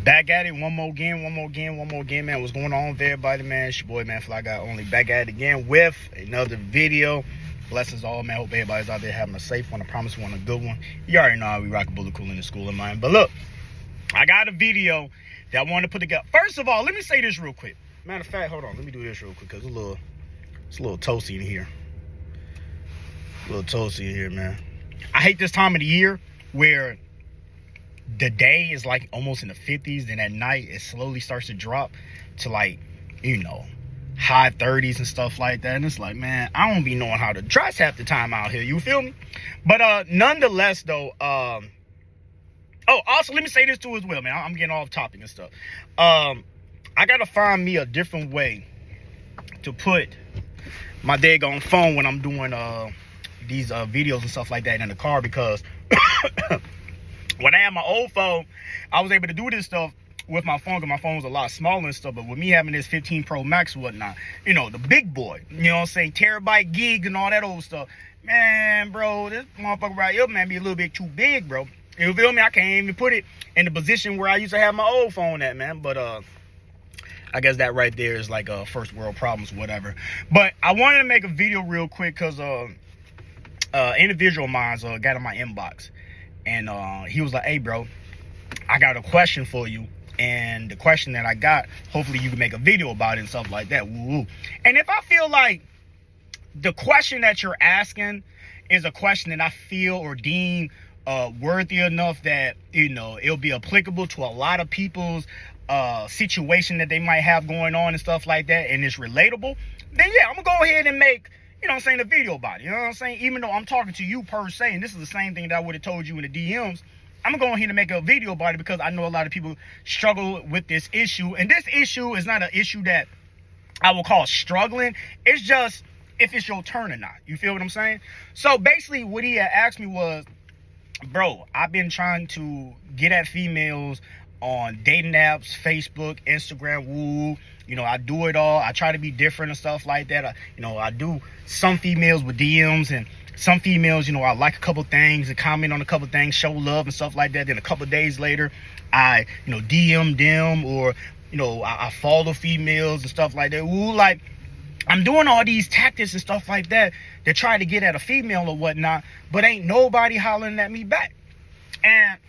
Back at it one more again, man. What's going on with everybody, man? It's your boy, man, Fly Guy Only, back at it again with another video. Blessings all, man. Hope everybody's out there having a safe one. I promise one, a good one. You already know how we rock a bullet cool in the school of mine. But look, I got a video that I want to put together. First of all, let me say this real quick. Matter of fact, hold on. Let me do this real quick because it's a little toasty in here. A little toasty in here, man. I hate this time of the year where the day is like almost in the 50s, then at night it slowly starts to drop to like, you know, high 30s and stuff like that. And it's like, man, I don't be knowing how to dress half the time out here, you feel me? But nonetheless though, oh, also let me say this too as well, man. I'm getting off topic and stuff. I gotta find me a different way to put my daggone phone when I'm doing these videos and stuff like that in the car, because when I had my old phone, I was able to do this stuff with my phone because my phone was a lot smaller and stuff. But with me having this 15 Pro Max and whatnot, you know, the big boy, you know what I'm saying, terabyte gigs and all that old stuff, man, bro, this motherfucker right here, man, be a little bit too big, bro. You feel me? I can't even put it in the position where I used to have my old phone at, man. But I guess that right there is like first world problems, whatever. But I wanted to make a video real quick because individual of mine got in my inbox. And he was like, hey, bro, I got a question for you. And the question that I got, hopefully you can make a video about it and stuff like that. Woo-woo. And if I feel like the question that you're asking is a question that I feel or deem worthy enough that, you know, it'll be applicable to a lot of people's situation that they might have going on and stuff like that, and it's relatable, then yeah, I'm going to go ahead and make, you know what I'm saying, a video about it. You know what I'm saying? Even though I'm talking to you per se, and this is the same thing that I would have told you in the DMs, I'm going to go ahead and make a video about it because I know a lot of people struggle with this issue. And this issue is not an issue that I will call struggling. It's just if it's your turn or not. You feel what I'm saying? So basically what he had asked me was, bro, I've been trying to get at females on dating apps, Facebook, Instagram, woo. You know, I do it all. I try to be different and stuff like that. I do some females with DMs, and some females, you know, I like a couple things and comment on a couple things, show love and stuff like that. Then a couple days later, I, you know, DM them, or, you know, I follow females and stuff like that. Woo, like, I'm doing all these tactics and stuff like that to try to get at a female or whatnot, but ain't nobody hollering at me back. And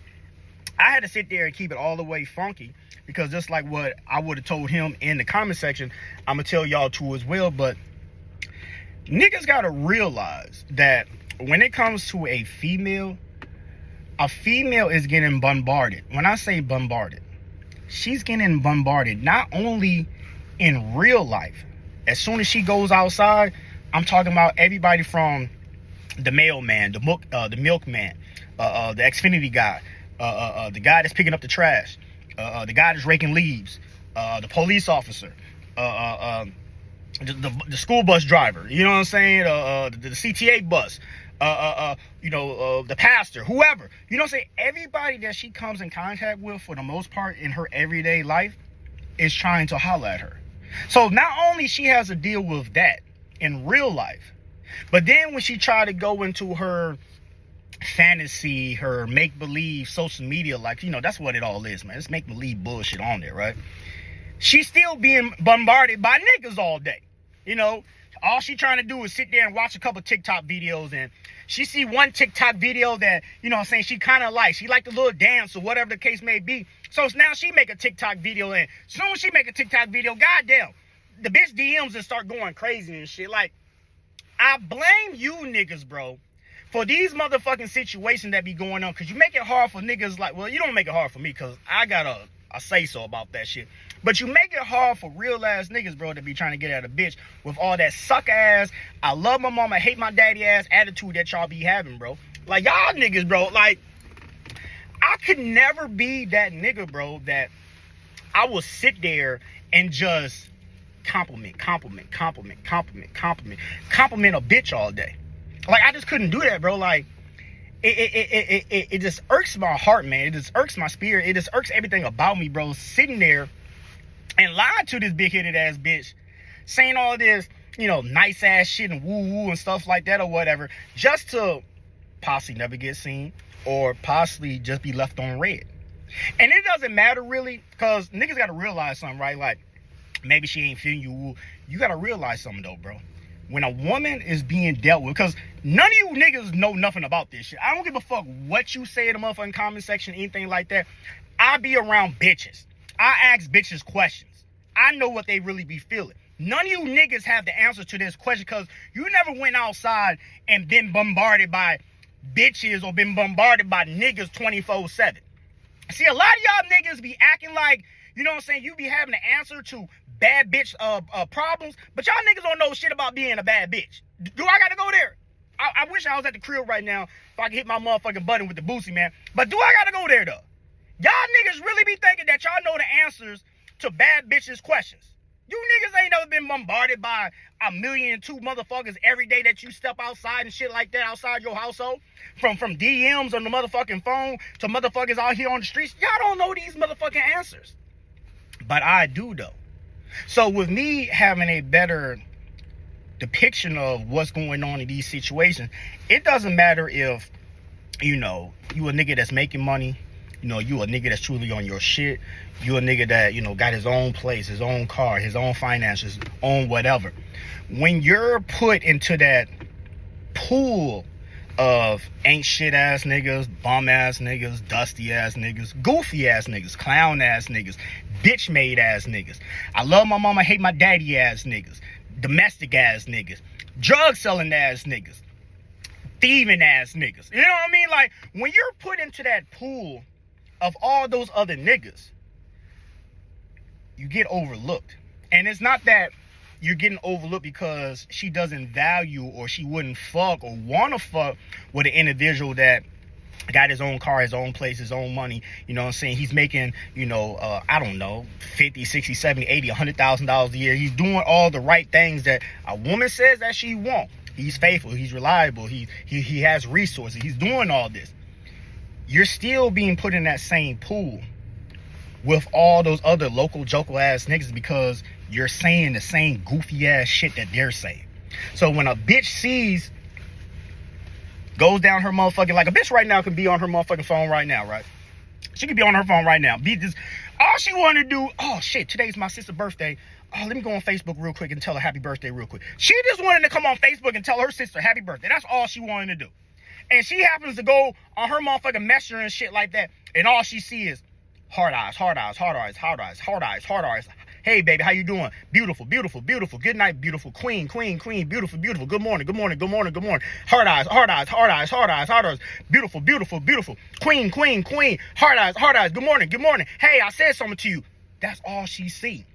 I had to sit there and keep it all the way funky, because just like what I would have told him in the comment section, I'm going to tell y'all too as well. But niggas got to realize that when it comes to a female is getting bombarded. When I say bombarded, she's getting bombarded not only in real life. As soon as she goes outside, I'm talking about everybody from the mailman, the milkman, the Xfinity guy, the guy that's picking up the trash, the guy that's raking leaves, the police officer, the school bus driver, you know what I'm saying, the CTA bus, you know, the pastor, whoever, you know what I'm saying. Everybody that she comes in contact with, for the most part, in her everyday life, is trying to holler at her. So not only she has to deal with that in real life, but then when she try to go into her fantasy, her make-believe social media, like, you know, that's what it all is, man. It's make-believe bullshit on there, right? She's still being bombarded by niggas all day. You know, all she trying to do is sit there and watch a couple TikTok videos, and she see one TikTok video that, you know what I'm saying, she kind of likes. She like the little dance or whatever the case may be. So now she make a TikTok video, and as soon as she make a TikTok video, goddamn, the bitch DMs and start going crazy and shit. Like, I blame you niggas, bro, for these motherfucking situations that be going on, because you make it hard for niggas. Like, well, you don't make it hard for me because I got a say-so about that shit. But you make it hard for real-ass niggas, bro, to be trying to get at a bitch with all that suck-ass, I love my mama, hate my daddy-ass attitude that y'all be having, bro. Like, y'all niggas, bro, like, I could never be that nigga, bro, that I will sit there and just compliment a bitch all day. Like, I just couldn't do that, bro. Like, it just irks my heart, man. It just irks my spirit. It just irks everything about me, bro. Sitting there and lying to this big-headed ass bitch, saying all this, you know, nice ass shit and woo-woo and stuff like that or whatever, just to possibly never get seen or possibly just be left on red. And it doesn't matter really, because niggas got to realize something, right? Like, maybe she ain't feeling you. You got to realize something, though, bro. When a woman is being dealt with, because none of you niggas know nothing about this shit. I don't give a fuck what you say in the motherfucking comment section, anything like that. I be around bitches. I ask bitches questions. I know what they really be feeling. None of you niggas have the answer to this question, because you never went outside and been bombarded by bitches or been bombarded by niggas 24/7. See, a lot of y'all niggas be acting like, you know what I'm saying, you be having the answer to bad bitch problems, but y'all niggas don't know shit about being a bad bitch. Do I gotta go there? I wish I was at the crib right now if I could hit my motherfucking button with the Boosie, man. But do I gotta go there, though? Y'all niggas really be thinking that y'all know the answers to bad bitches' questions. You niggas ain't never been bombarded by 1,000,002 motherfuckers every day that you step outside and shit like that outside your household. From DMs on the motherfucking phone to motherfuckers out here on the streets. Y'all don't know these motherfucking answers. But I do, though. So with me having a better depiction of what's going on in these situations, it doesn't matter if, you know, you a nigga that's making money. You know, you a nigga that's truly on your shit. You a nigga that, you know, got his own place, his own car, his own finances, his own whatever. When you're put into that pool of ain't shit ass niggas, bum ass niggas, dusty ass niggas, goofy ass niggas, clown ass niggas, bitch made ass niggas, I love my mama, hate my daddy ass niggas, domestic ass niggas, drug selling ass niggas, thieving ass niggas. You know what I mean? Like, when you're put into that pool of all those other niggas, you get overlooked. And it's not that you're getting overlooked because she doesn't value or she wouldn't fuck or want to fuck with an individual that got his own car, his own place, his own money. You know what I'm saying? He's making, you know, I don't know, 50, 60, 70, 80, $100,000 a year. He's doing all the right things that a woman says that she wants. He's faithful. He's reliable. He has resources. He's doing all this. You're still being put in that same pool with all those other local joker ass niggas because you're saying the same goofy ass shit that they're saying. So when a bitch goes down her motherfucking, like a bitch right now can be on her motherfucking phone right now, right? She could be on her phone right now. Be just, all she wanted to do, oh shit, today's my sister's birthday. Oh, let me go on Facebook real quick and tell her happy birthday real quick. She just wanted to come on Facebook and tell her sister happy birthday. That's all she wanted to do. And she happens to go on her motherfucking messenger and shit like that, and all she see is hard eyes, hard eyes, hard eyes, hard eyes, hard eyes, hard eyes. Hey, baby, how you doing? Beautiful, beautiful, beautiful. Good night, beautiful. Queen, queen, queen. Beautiful, beautiful. Good morning, good morning, good morning, good morning. Hard eyes, hard eyes, hard eyes, hard eyes, hard eyes. Beautiful, beautiful, beautiful. Queen, queen, queen. Hard eyes, hard eyes. Good morning, good morning. Hey, I said something to you. That's all she see.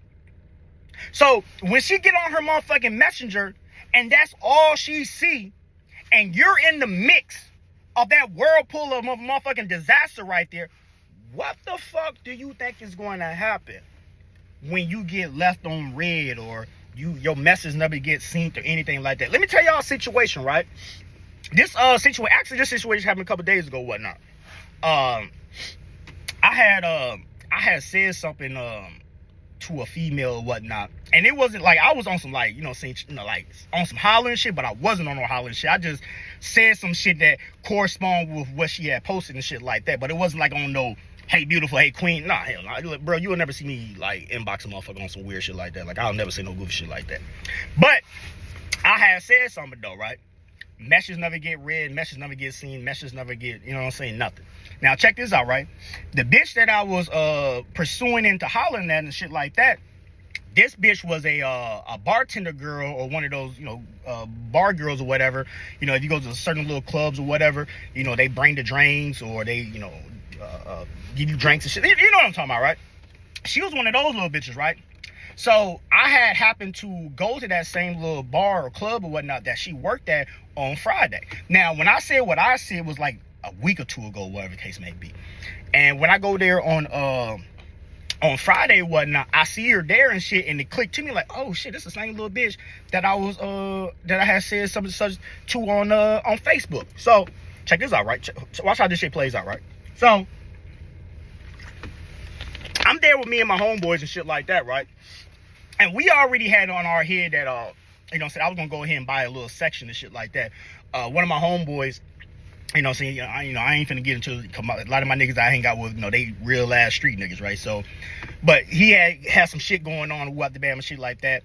So when she get on her motherfucking messenger and that's all she see, and you're in the mix of that whirlpool of motherfucking disaster right there, what the fuck do you think is going to happen when you get left on red or your message never gets seen or anything like that? Let me tell y'all a situation, right? This situation happened a couple days ago, whatnot. I had said something to a female or whatnot, and it wasn't like I was on some, like, you know, saying, you know, like on some hollering shit, but I wasn't on no hollering shit. I just said some shit that corresponded with what she had posted and shit like that, but it wasn't like on no hey beautiful, hey queen. Nah, hell nah. Bro, you will never see me like inbox a motherfucker on some weird shit like that. Like, I'll never say no goofy shit like that. But I had said something though, right? Messages never get read, messages never get seen, messages never get, you know what I'm saying, nothing. Now check this out, right? The bitch that I was pursuing into hollering at and shit like that, this bitch was a bartender girl or one of those, you know, bar girls or whatever. You know, if you go to certain little clubs or whatever, you know, they bring the drinks or they, you know, give you drinks and shit. You know what I'm talking about, right? She was one of those little bitches, right? So I had happened to go to that same little bar or club or whatnot that she worked at on Friday. Now, when I said what I said was like a week or two ago, whatever the case may be. And when I go there on Friday or whatnot, I see her there and shit, and it clicked to me like, oh shit, this is the same little bitch that I was that I had said something such to on Facebook. So check this out, right? Watch how this shit plays out, right? So I'm there with me and my homeboys and shit like that, right? And we already had on our head that, you know, said I was gonna go ahead and buy a little section and shit like that. One of my homeboys, You know what I'm saying? I ain't finna get into a lot of my niggas I hang out with, they real ass street niggas, right? So, but he had some shit going on with the Bam and shit like that.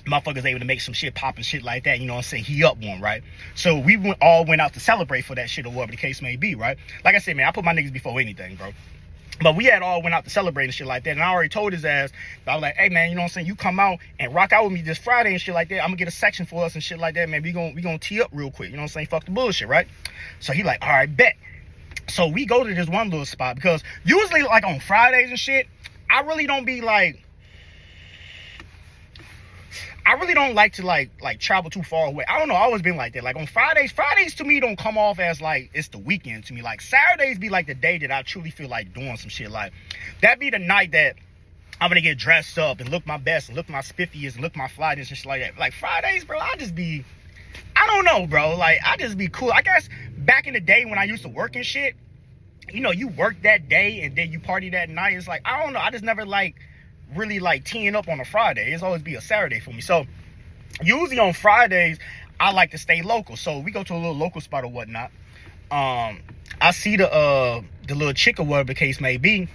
Motherfuckers able to make some shit pop and shit like that, you know what I'm saying? He up one, right? So we all went out to celebrate for that shit or whatever the case may be, right? Like I said, man, I put my niggas before anything, bro. But we had all went out to celebrate and shit like that. And I already told his ass, I was like, hey, man, you know what I'm saying? You come out and rock out with me this Friday and shit like that. I'm going to get a section for us and shit like that, man. We gonna tee up real quick. You know what I'm saying? Fuck the bullshit, right? So he like, all right, bet. So we go to this one little spot because usually, like, on Fridays and shit, I really don't like to like travel too far away. I don't know. I always been like that. Like on Fridays to me don't come off as like it's the weekend to me. Like Saturdays be like the day that I truly feel like doing some shit. Like that be the night that I'm gonna get dressed up and look my best and look my spiffiest and look my flyest and shit like that. Like Fridays, bro, I don't know, bro. Like I just be cool. I guess back in the day when I used to work and shit, you work that day and then you party that night. It's like, I don't know. I just never really teeing up on a Friday. It's always be a Saturday for me. So usually on Fridays I like to stay local. So we go to a little local spot or whatnot. I see the little chick or whatever the case may be,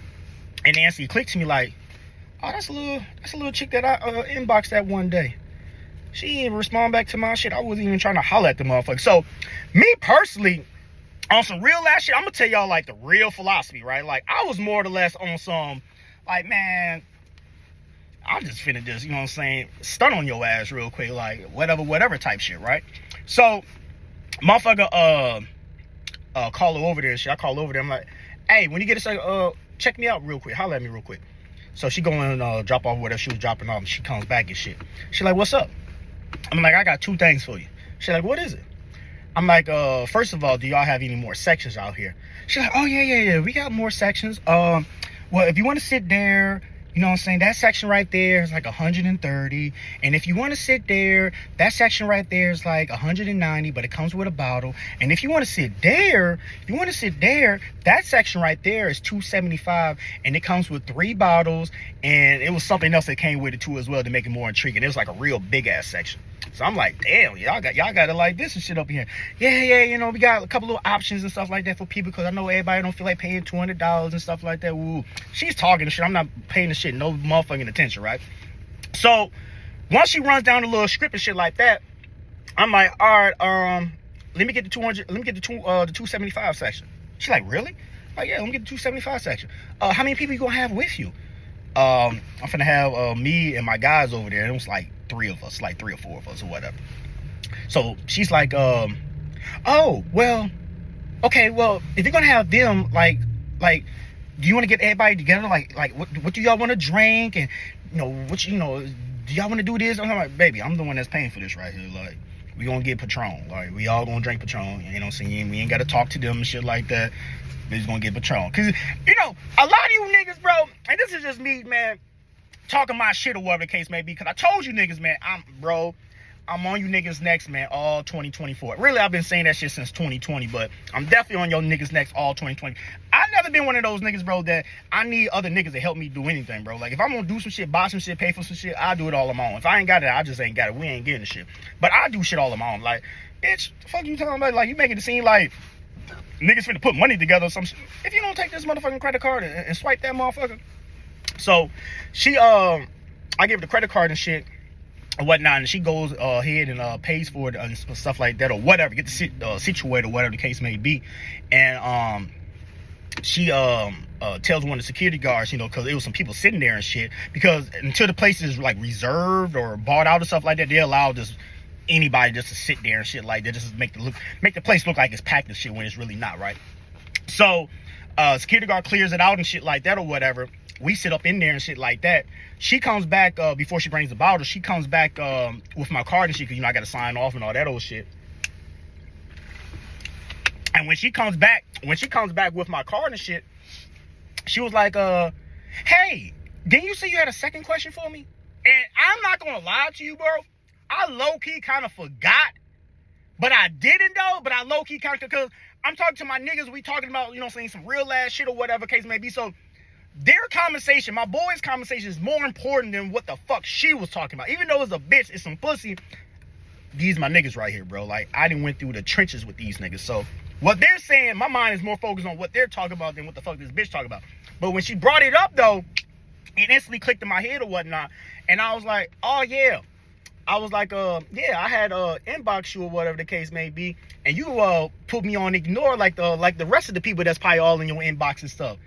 and Nancy clicks to me like, oh, that's a little chick that I inboxed that one day. She didn't even respond back to my shit. I wasn't even trying to holler at the motherfucker. So me personally, on some real ass shit, I'm gonna tell y'all like the real philosophy, right? Like I was more or less on some like, man, I'm just finna just, you know what I'm saying, stun on your ass real quick, like whatever type shit, right? So, motherfucker, call her over there and shit. I call over there. I'm like, hey, when you get a second, check me out real quick. Holler at me real quick. So she going and drop off whatever she was dropping off, and she comes back and shit. She like, what's up? I'm like, I got 2 things for you. She like, what is it? I'm like, first of all, do y'all have any more sections out here? She's like, oh yeah, we got more sections. Well, if you want to sit there, you know what I'm saying, that section right there is like 130. And if you want to sit there, that section right there is like 190, but it comes with a bottle. And if you want to sit there, that section right there is 275, and it comes with 3 bottles. And it was something else that came with it too as well to make it more intriguing. It was like a real big ass section. So I'm like, damn, y'all got it like this and shit up here. Yeah, we got a couple of options and stuff like that for people, because I know everybody don't feel like paying $200 and stuff like that. Ooh, she's talking shit. I'm not paying the shit no motherfucking attention, right? So once she runs down the little script and shit like that, I'm like, all right, let me get the 275 section. She's like, really? Like, yeah, let me get the 275 section. How many people you gonna have with you? I'm finna have me and my guys over there. It was like 3 of us, like 3 or 4 of us or whatever. So she's like, oh, well, okay, well, if you're gonna have them, like, do you want to get everybody together? Like, what do y'all want to drink? And, do y'all want to do this? I'm like, baby, I'm the one that's paying for this right here. Like, we gonna get Patron. Like, we all gonna drink Patron. You know what I'm saying? We ain't got to talk to them and shit like that. We just gonna get Patron. Because, a lot of you niggas, bro, and this is just me, man, talking my shit or whatever the case may be. Because I told you niggas, man, I'm on you niggas next, man, all 2024. Really, I've been saying that shit since 2020, but I'm definitely on your niggas next all 2020. I've never been one of those niggas, bro, that I need other niggas to help me do anything, bro. Like, if I'm gonna do some shit, buy some shit, pay for some shit, I'll do it all on my own. If I ain't got it, I just ain't got it. We ain't getting the shit. But I do shit all on my own. Like, bitch, the fuck you talking about? Like, you making it seem like niggas finna put money together or some shit. If you don't take this motherfucking credit card and swipe that motherfucker. So, she, I give her the credit card and shit or whatnot, and she goes ahead and pays for it and stuff like that or whatever, get the situated or whatever the case may be. And she tells one of the security guards, because it was some people sitting there and shit, because until the place is like reserved or bought out and stuff like that, they allow just anybody just to sit there and shit like that, just to make the place look like it's packed and shit when it's really not, right? So security guard clears it out and shit like that or whatever. We sit up in there and shit like that. She comes back before she brings the bottle. She comes back with my card and shit, because I got to sign off and all that old shit. And when she comes back with my card and shit, she was like, hey, didn't you say you had a second question for me? And I'm not gonna lie to you, bro, I low-key kind of forgot, but I didn't though. But I low-key kind of, because I'm talking to my niggas, we talking about, saying some real ass shit or whatever case may be. So their conversation, my boy's conversation, is more important than what the fuck she was talking about. Even though it's a bitch, it's some pussy, these my niggas right here, bro. Like, I done went through the trenches with these niggas. So what they're saying, my mind is more focused on what they're talking about than what the fuck this bitch talking about. But when she brought it up, though, it instantly clicked in my head or whatnot. And I was like, oh, yeah. I was like, yeah, I had inbox you or whatever the case may be. And you put me on ignore like the rest of the people that's probably all in your inbox and stuff.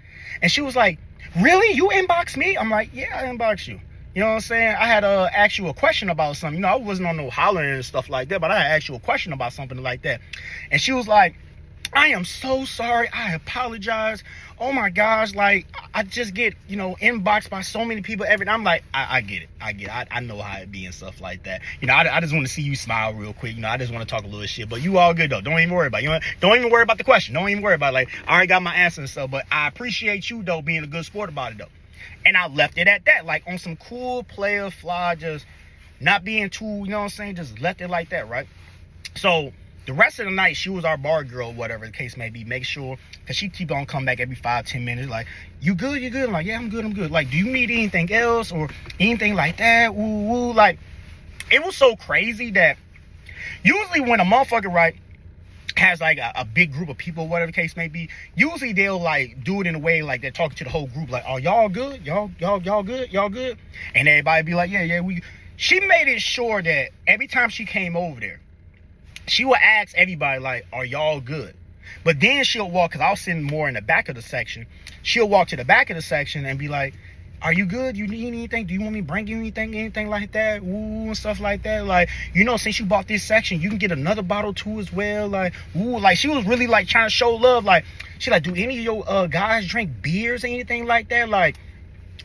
And she was like, really? You inboxed me? I'm like, yeah, I inboxed you. You know what I'm saying? I had asked you a question about something. You know, I wasn't on no hollering and stuff like that, but I had asked you a question about something like that. And she was like, I am so sorry. I apologize. Oh my gosh, like I just get, you know, inboxed by so many people every day. I'm like, I get it. I know how it be and stuff like that. You know, I just want to see you smile real quick. You know, I just want to talk a little shit. But you all good though. Don't even worry about it. You know, don't even worry about the question. Don't even worry about it. Like, I already got my answer and stuff. But I appreciate you though being a good sport about it though. And I left it at that. Like on some cool player fly, just not being too, you know what I'm saying? Just left it like that, right? So the rest of the night, she was our bar girl, whatever the case may be. Make sure, because she keep on coming back every 5-10 minutes. Like, you good? You good? I'm like, yeah, I'm good. Like, do you need anything else or anything like that? Woo. Like, it was so crazy that usually when a motherfucker, right, has like a big group of people, whatever the case may be, usually they'll like do it in a way like they're talking to the whole group, like, oh, y'all good? Y'all good? Y'all good? And everybody be like, yeah, we. She made it sure that every time she came over there, she would ask everybody, like, are y'all good? But then she'll walk, because I was sitting more in the back of the section. She'll walk to the back of the section and be like, are you good? You need anything? Do you want me to bring you anything like that? Ooh, and stuff like that. Like, you know, since you bought this section, you can get another bottle too as well. Like, ooh, like she was really like trying to show love. Like, she like, do any of your guys drink beers or anything like that? Like,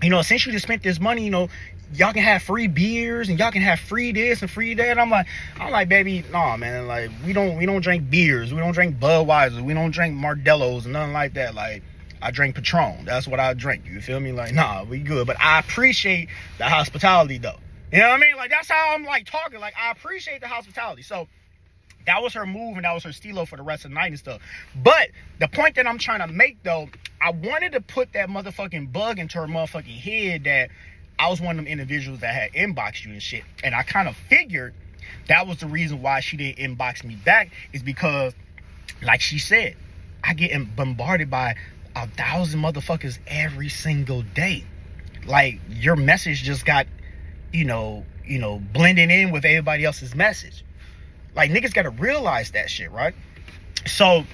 you know, since you just spent this money, you know, y'all can have free beers and y'all can have free this and free that. I'm like, baby, nah, man. Like, we don't drink beers. We don't drink Budweiser. We don't drink Modelo's and nothing like that. Like, I drink Patron. That's what I drink. You feel me? Like, nah, we good. But I appreciate the hospitality, though. You know what I mean? Like, that's how I'm, like, talking. Like, I appreciate the hospitality. So, that was her move and that was her stilo for the rest of the night and stuff. But the point that I'm trying to make, though, I wanted to put that motherfucking bug into her motherfucking head that I was one of them individuals that had inboxed you and shit. And I kind of figured that was the reason why she didn't inbox me back, is because, like she said, I get bombarded by 1,000 motherfuckers every single day. Like, your message just got, you know, blending in with everybody else's message. Like, niggas gotta realize that shit, right? So,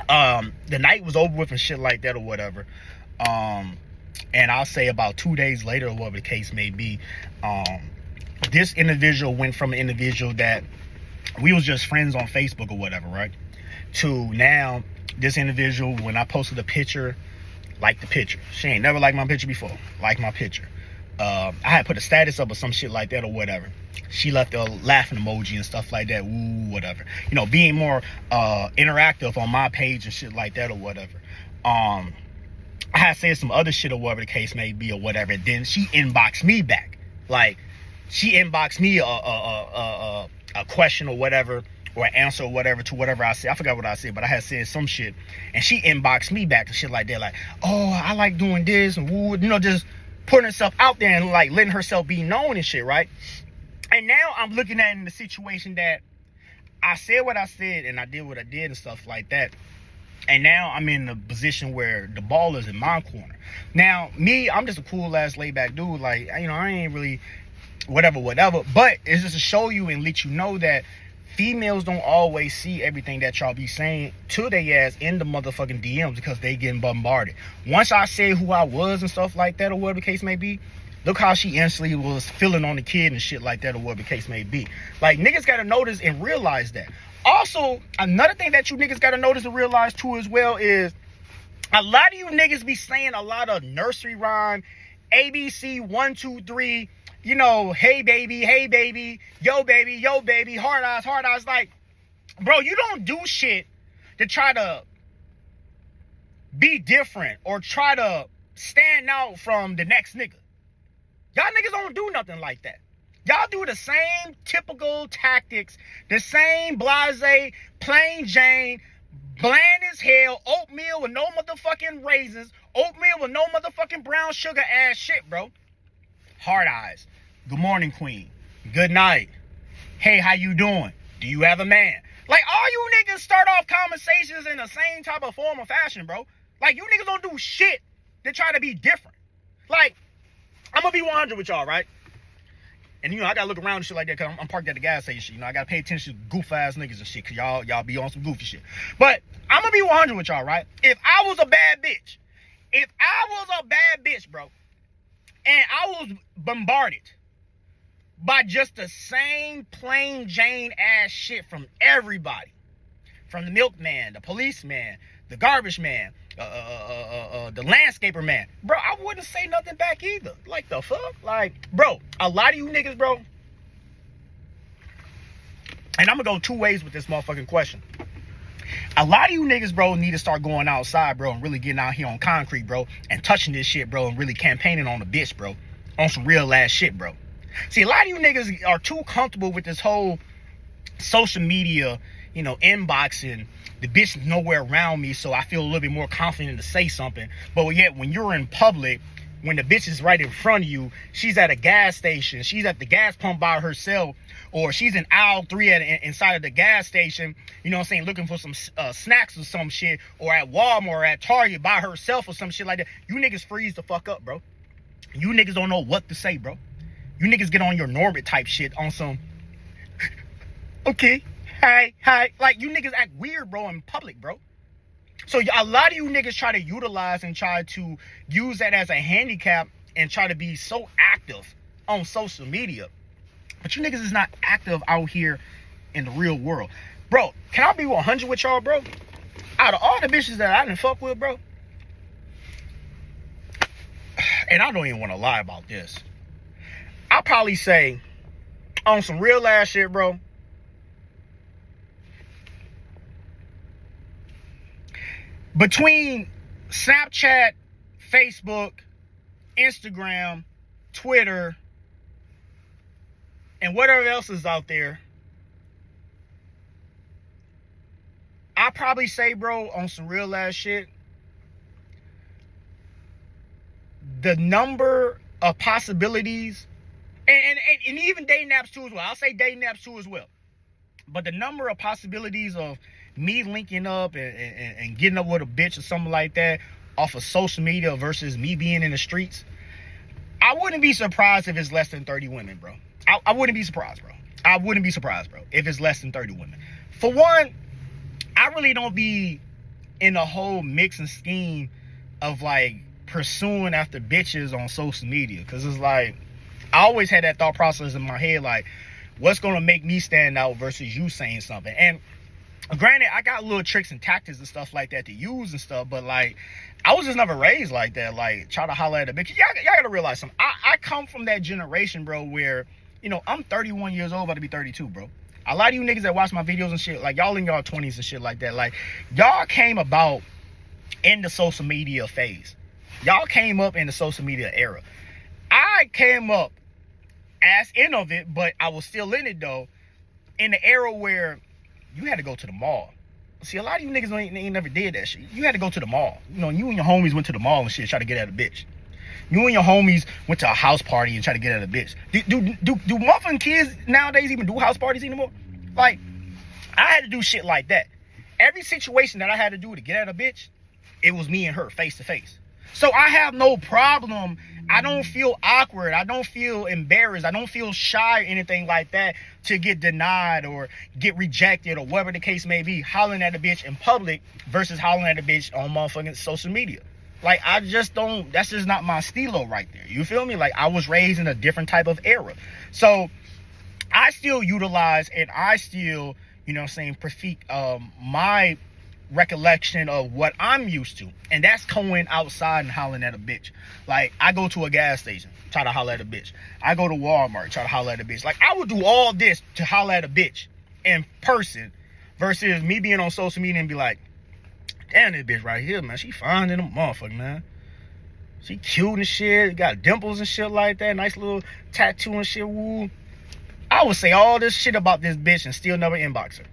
the night was over with and shit like that or whatever. And I'll say about 2 days later, or whatever the case may be, this individual went from an individual that we was just friends on Facebook or whatever, right? To now, this individual, when I posted a picture, liked the picture. She ain't never liked my picture before. Liked my picture. I had put a status up or some shit like that or whatever. She left a laughing emoji and stuff like that. Ooh, whatever. You know, being more interactive on my page and shit like that or whatever. I had said some other shit or whatever the case may be or whatever. And then she inboxed me back. Like, she inboxed me a question or whatever, or an answer or whatever to whatever I said. I forgot what I said, but I had said some shit. And she inboxed me back and shit like that. Like, oh, I like doing this and woo, you know, just putting herself out there and like letting herself be known and shit, right? And now I'm looking at it in the situation that I said what I said and I did what I did and stuff like that. And now I'm in the position where the ball is in my corner. Now, me, I'm just a cool ass laid back dude. Like, you know, I ain't really whatever. But it's just to show you and let you know that females don't always see everything that y'all be saying to their ass in the motherfucking DMs because they getting bombarded. Once I said who I was and stuff like that or whatever the case may be, look how she instantly was feeling on the kid and shit like that or whatever the case may be. Like, niggas gotta notice and realize that. Also, another thing that you niggas gotta notice and realize too as well is a lot of you niggas be saying a lot of nursery rhyme, ABC 1 2 3, you know, hey baby, yo baby, hard eyes. Like, bro, you don't do shit to try to be different or try to stand out from the next nigga. Y'all niggas don't do nothing like that. Y'all do the same typical tactics, the same blase, plain Jane, bland as hell, oatmeal with no motherfucking raisins, oatmeal with no motherfucking brown sugar ass shit, bro. Hard eyes. Good morning, queen. Good night. Hey, how you doing? Do you have a man? Like, all you niggas start off conversations in the same type of form or fashion, bro. Like, you niggas don't do shit to try to be different. Like, I'm gonna be 100 with y'all, right? And, you know, I gotta look around and shit like that because I'm parked at the gas station. You know, I gotta pay attention to goof-ass niggas and shit because y'all be on some goofy shit. But I'm gonna be 100 with y'all, right? If I was a bad bitch, bro, and I was bombarded by just the same plain Jane ass shit from everybody, from the milkman, the policeman, the garbage man, the landscaper man, bro, I wouldn't say nothing back either. Like, the fuck? Like, bro, a lot of you niggas, bro, and I'm gonna go two ways with this motherfucking question. A lot of you niggas, bro, need to start going outside, bro, and really getting out here on concrete, bro, and touching this shit, bro, and really campaigning on the bitch, bro, on some real ass shit, bro. See, a lot of you niggas are too comfortable with this whole social media, you know, inboxing. The bitch is nowhere around me, so I feel a little bit more confident to say something. But yet, when you're in public, when the bitch is right in front of you, she's at a gas station, she's at the gas pump by herself, or she's in aisle 3 inside of the gas station, you know what I'm saying, looking for some snacks or some shit, or at Walmart or at Target by herself or some shit like that. You niggas freeze the fuck up, bro. You niggas don't know what to say, bro. You niggas get on your Norbit type shit on some, okay, hi. Like, you niggas act weird, bro, in public, bro. So a lot of you niggas try to utilize and try to use that as a handicap and try to be so active on social media. But you niggas is not active out here in the real world. Bro, can I be 100 with y'all, bro? Out of all the bitches that I done fuck with, bro, and I don't even want to lie about this, I'll probably say, on some real ass shit, bro, between Snapchat, Facebook, Instagram, Twitter, and whatever else is out there, I probably say, bro, on some real ass shit, the number of possibilities, and even dating apps too as well. I'll say dating apps too as well. But the number of possibilities of me linking up and getting up with a bitch or something like that off of social media versus me being in the streets, I wouldn't be surprised if it's less than 30 women, bro. I wouldn't be surprised, bro. I wouldn't be surprised, bro, if it's less than 30 women. For one, I really don't be in the whole mix and scheme of, like, pursuing after bitches on social media. Because it's like, I always had that thought process in my head, like, what's going to make me stand out versus you saying something? And granted, I got little tricks and tactics and stuff like that to use and stuff, but, like, I was just never raised like that, like, try to holler at a bitch. Y'all got to realize something. I come from that generation, bro, where, you know, I'm 31 years old, about to be 32, bro. A lot of you niggas that watch my videos and shit, like, y'all in y'all 20s and shit like that, like, y'all came about in the social media phase. Y'all came up in the social media era. I came up as in of it, but I was still in it, though, in the era where you had to go to the mall. See, a lot of you niggas ain't never did that shit. You had to go to the mall. You know, you and your homies went to the mall and shit, try to get at a bitch. You and your homies went to a house party and try to get at a bitch. Do motherfucking kids nowadays even do house parties anymore? Like, I had to do shit like that. Every situation that I had to do to get at a bitch, it was me and her face to face. So I have no problem. I don't feel awkward. I don't feel embarrassed. I don't feel shy or anything like that to get denied or get rejected or whatever the case may be, hollering at a bitch in public versus hollering at a bitch on motherfucking social media. Like, I just don't, that's just not my stilo right there. You feel me? Like, I was raised in a different type of era. So I still utilize and I still, you know what I'm saying, my recollection of what I'm used to, and that's going outside and hollering at a bitch. Like, I go to a gas station, try to holler at a bitch. I go to Walmart, try to holler at a bitch. Like, I would do all this to holler at a bitch in person versus me being on social media and be like, damn, this bitch right here, man, she fine in a motherfucker, man. She cute and shit, got dimples and shit like that, nice little tattoo and shit, woo. I would say all this shit about this bitch and still never inbox her.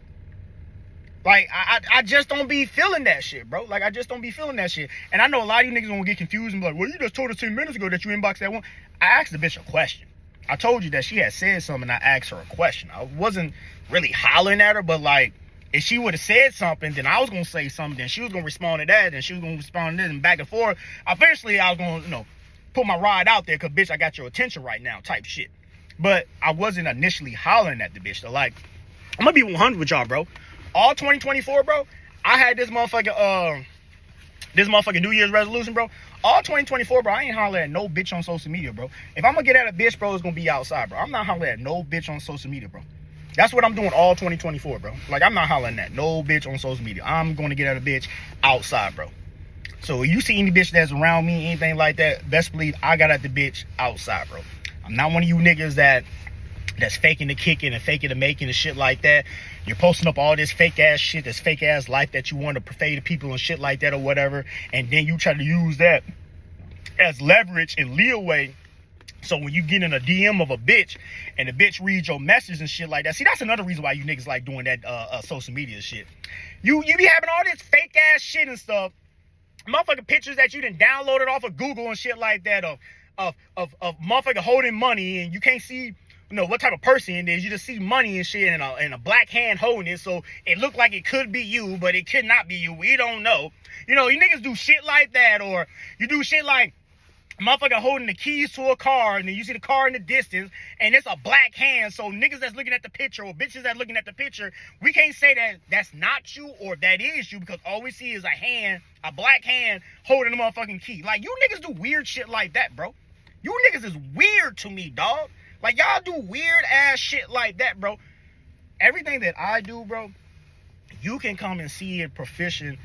Like, I just don't be feeling that shit, bro. Like, I just don't be feeling that shit. And I know a lot of you niggas gonna get confused and be like, well, you just told us 10 minutes ago that you inboxed that one. I asked the bitch a question. I told you that she had said something and I asked her a question. I wasn't really hollering at her, but, like, if she would have said something, then I was gonna say something, then she was gonna respond to that, and she was gonna respond to this, and back and forth. Eventually, I was gonna, put my ride out there, cause bitch, I got your attention right now, type shit. But I wasn't initially hollering at the bitch. So like, I'm gonna be 100 with y'all, bro. All 2024, bro. I had this motherfucking New Year's resolution, bro. All 2024, bro. I ain't hollering at no bitch on social media, bro. If I'm gonna get at a bitch, bro, it's gonna be outside, bro. I'm not hollering at no bitch on social media, bro. That's what I'm doing all 2024, bro. Like, I'm not hollering at no bitch on social media. I'm gonna get at a bitch outside, bro. So you see any bitch that's around me, anything like that, best believe I got at the bitch outside, bro. I'm not one of you niggas that's faking the kicking and faking the making and shit like that. You're posting up all this fake ass shit, this fake ass life that you want to portray to people and shit like that or whatever, and then you try to use that as leverage and leeway. So when you get in a DM of a bitch and the bitch reads your message and shit like that, see, that's another reason why you niggas like doing that social media shit. You be having all this fake ass shit and stuff, motherfucking pictures that you done downloaded off of Google and shit like that of motherfucker holding money, and you can't see what type of person it is. You just see money and shit and a black hand holding it, so it looked like it could be you, but it could not be you. We don't know. You niggas do shit like that, or you do shit like motherfucker holding the keys to a car, and then you see the car in the distance, and it's a black hand. So niggas that's looking at the picture, or bitches that's looking at the picture, we can't say that that's not you or that is you, because all we see is a black hand holding the motherfucking key. Like, you niggas do weird shit like that, bro. You niggas is weird to me, dog. Like, y'all do weird ass shit like that, bro. Everything that I do, bro, you can come and see it proficient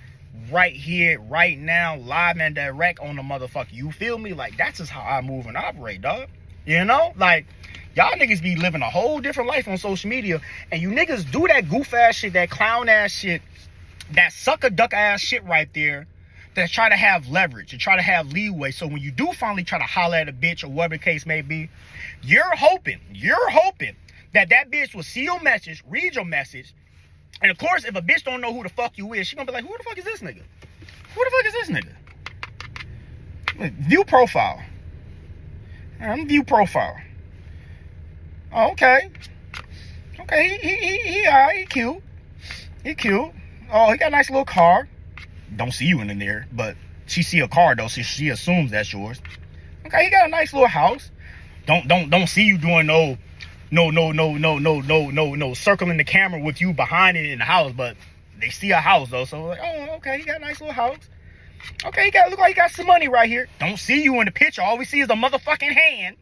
right here, right now, live and direct on the motherfucker. You feel me? Like, that's just how I move and operate, dog. Like, y'all niggas be living a whole different life on social media, and you niggas do that goof ass shit, that clown ass shit, that sucker duck ass shit right there, that try to have leverage and try to have leeway. So when you do finally try to holler at a bitch or whatever the case may be, you're hoping that bitch will see your message, read your message. And of course, if a bitch don't know who the fuck you is, she gonna be like, who the fuck is this nigga? Who the fuck is this nigga? View profile. View profile. Oh, okay. Okay, he alright, he cute. He cute. Oh, he got a nice little car. Don't see you in there, but she see a car though, so she assumes that's yours. Okay, he got a nice little house. Don't see you doing no circling the camera with you behind it in the house, but they see a house though, so like, oh, okay, he got a nice little house. Okay, look like he got some money right here. Don't see you in the picture. All we see is a motherfucking hand.